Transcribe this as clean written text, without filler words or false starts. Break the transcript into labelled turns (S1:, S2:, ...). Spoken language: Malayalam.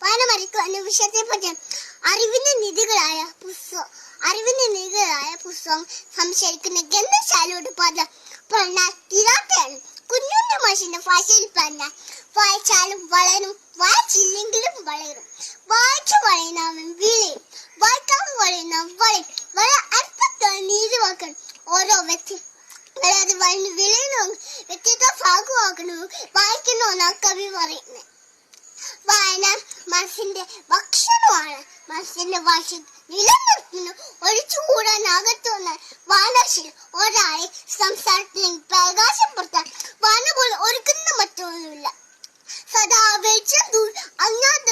S1: വായന മരിക്കുവാനുള്ള വിഷയത്തെ പറ്റി അറിവിന്റെ നിധികളായ പുസ്തകം സംശയിക്കുന്ന ഗ്രന്ഥശാലയോട് പറഞ്ഞാൽ തീരാത്തയാണ്. കുഞ്ഞുണ്ണി മാഷിന്റെ ഭാഷയിൽ പറഞ്ഞാൽ വായിച്ചാലും വളരും, വായിച്ചില്ലെങ്കിലും വളരും. വായിച്ചു വളയുന്നവൻ വിളയും, വായിക്കാതെ വളയുന്നവൻ വളയും. വളരെ അർത്ഥത്തോടെ നീതി വാക്കണം. ഓരോ വ്യക്തി അത് വളർന്ന് വിളയുന്ന വ്യക്തിത്വ ഭാഗമാക്കണമെന്ന് വായിക്കണമെന്നാണ് കവി പറയുന്നത്. വായന മനസ്സിന്റെ ഭക്ഷണമാണ്. മനസ്സിന്റെ ഭാഷ നിലനിർത്തുന്നു. ഒഴിച്ചുകൂടാനാകത്തുന്ന വായനാശീലം ഒരാളെ സംസാരത്തിലേക്ക് പ്രകാശപ്പെടുത്താൻ വായന പോലെ ഒരുക്കുന്ന മറ്റൊന്നുമില്ല. സദാ വെളിച്ചം അജ്ഞാത